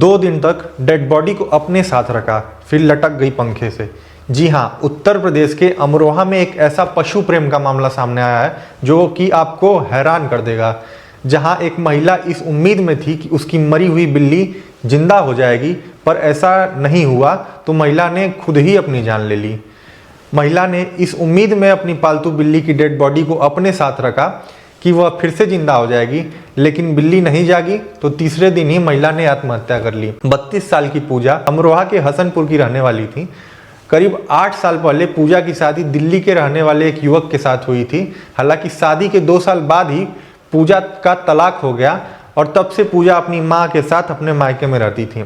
2 दिन तक dead body को अपने साथ रखा, फिर लटक गई पंखे से। जी हाँ, उत्तर प्रदेश के अमरोहा में एक ऐसा पशु प्रेम का मामला सामने आया है जो कि आपको हैरान कर देगा। जहां एक महिला इस उम्मीद में थी कि उसकी मरी हुई बिल्ली जिंदा हो जाएगी, पर ऐसा नहीं हुआ तो महिला ने खुद ही अपनी जान ले ली। महिला ने इस उम्मीद में अपनी पालतू बिल्ली की डेड बॉडी को अपने साथ रखा कि वह फिर से जिंदा हो जाएगी, लेकिन बिल्ली नहीं जागी तो तीसरे दिन ही महिला ने आत्महत्या कर ली। 32 साल की पूजा अमरोहा के हसनपुर की रहने वाली थी। करीब 8 साल पहले पूजा की शादी दिल्ली के रहने वाले एक युवक के साथ हुई थी। हालांकि शादी के 2 साल बाद ही पूजा का तलाक हो गया और तब से पूजा अपनी मां के साथ अपने मायके में रहती थी।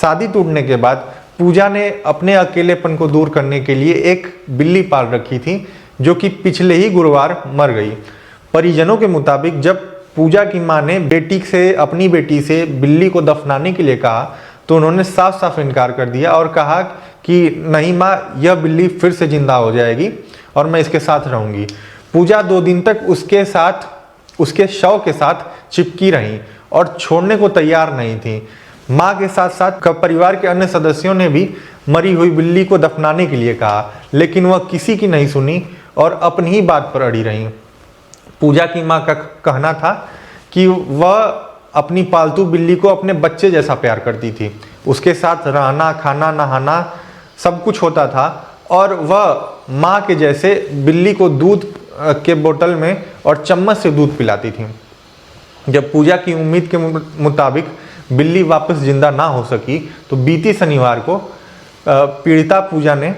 शादी टूटने के बाद पूजा ने अपने अकेलेपन को दूर करने के लिए एक बिल्ली पाल रखी थी, जो कि पिछले ही गुरुवार मर गई। परिजनों के मुताबिक जब पूजा की मां ने अपनी बेटी से बिल्ली को दफनाने के लिए कहा तो उन्होंने साफ साफ इनकार कर दिया और कहा कि नहीं मां, यह बिल्ली फिर से जिंदा हो जाएगी और मैं इसके साथ रहूंगी। पूजा 2 दिन तक उसके शव के साथ चिपकी रही और छोड़ने को तैयार नहीं थी। मां के साथ साथ परिवार के अन्य सदस्यों ने भी मरी हुई बिल्ली को दफनाने के लिए कहा, लेकिन वह किसी की नहीं सुनी और अपनी ही बात पर अड़ी रही। पूजा की मां का कहना था कि वह अपनी पालतू बिल्ली को अपने बच्चे जैसा प्यार करती थी। उसके साथ रहना, खाना, नहाना सब कुछ होता था और वह मां के जैसे बिल्ली को दूध के बोतल में और चम्मच से दूध पिलाती थी। जब पूजा की उम्मीद के मुताबिक बिल्ली वापस जिंदा ना हो सकी तो बीती शनिवार को पीड़िता पूजा ने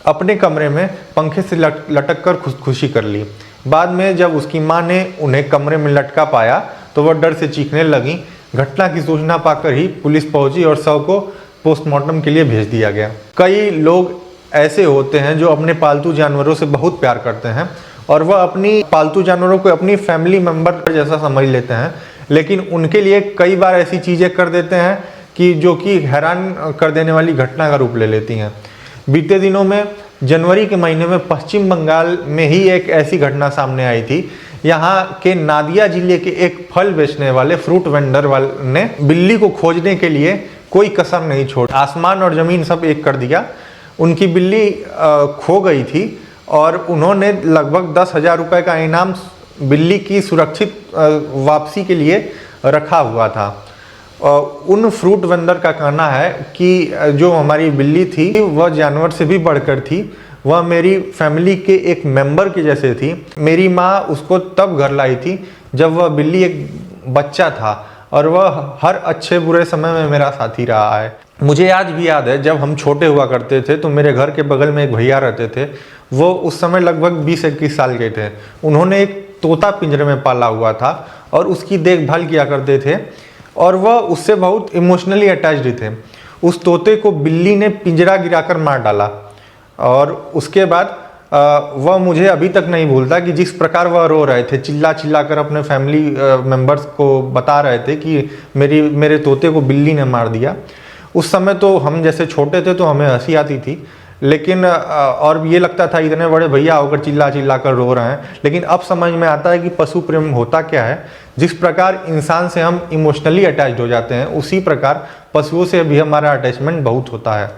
अपने कमरे में पंखे से लटक कर खुदकुशी कर ली। बाद में जब उसकी मां ने उन्हें कमरे में लटका पाया तो वह डर से चीखने लगी। घटना की सूचना पाकर ही पुलिस पहुंची और शव को पोस्टमार्टम के लिए भेज दिया गया। कई लोग ऐसे होते हैं जो अपने पालतू जानवरों से बहुत प्यार करते हैं और वह अपनी पालतू जानवरों को अपनी फैमिली मेंबर जैसा समझ लेते हैं, लेकिन उनके लिए कई बार ऐसी चीज़ें कर देते हैं कि जो कि हैरान कर देने वाली घटना का रूप ले लेती हैं। बीते दिनों में जनवरी के महीने में पश्चिम बंगाल में ही एक ऐसी घटना सामने आई थी। यहाँ के नादिया जिले के एक फल बेचने वाले फ्रूट वेंडर ने बिल्ली को खोजने के लिए कोई कसर नहीं छोड़ी, आसमान और ज़मीन सब एक कर दिया। उनकी बिल्ली खो गई थी और उन्होंने लगभग 10,000 रुपये का इनाम बिल्ली की सुरक्षित वापसी के लिए रखा हुआ था। उन फ्रूट वेंडर का कहना है कि जो हमारी बिल्ली थी वह जानवर से भी बढ़कर थी। वह मेरी फैमिली के एक मेंबर के जैसे थी। मेरी माँ उसको तब घर लाई थी जब वह बिल्ली एक बच्चा था और वह हर अच्छे बुरे समय में मेरा साथी रहा है। मुझे आज भी याद है जब हम छोटे हुआ करते थे तो मेरे घर के बगल में एक भैया रहते थे। वो उस समय लगभग 20-21 साल के थे। उन्होंने एक तोता पिंजरे में पाला हुआ था और उसकी देखभाल किया करते थे और वह उससे बहुत इमोशनली अटैच्ड थे। उस तोते को बिल्ली ने पिंजरा गिराकर मार डाला और उसके बाद वह मुझे अभी तक नहीं भूलता कि जिस प्रकार वह रो रहे थे, चिल्ला चिल्ला कर अपने फैमिली मेंबर्स को बता रहे थे कि मेरे तोते को बिल्ली ने मार दिया। उस समय तो हम जैसे छोटे थे तो हमें हंसी आती थी, लेकिन और ये लगता था इतने बड़े भैया होकर चिल्ला चिल्ला कर रो रहे हैं। लेकिन अब समझ में आता है कि पशु प्रेम होता क्या है। जिस प्रकार इंसान से हम इमोशनली अटैच्ड हो जाते हैं, उसी प्रकार पशुओं से भी हमारा अटैचमेंट बहुत होता है।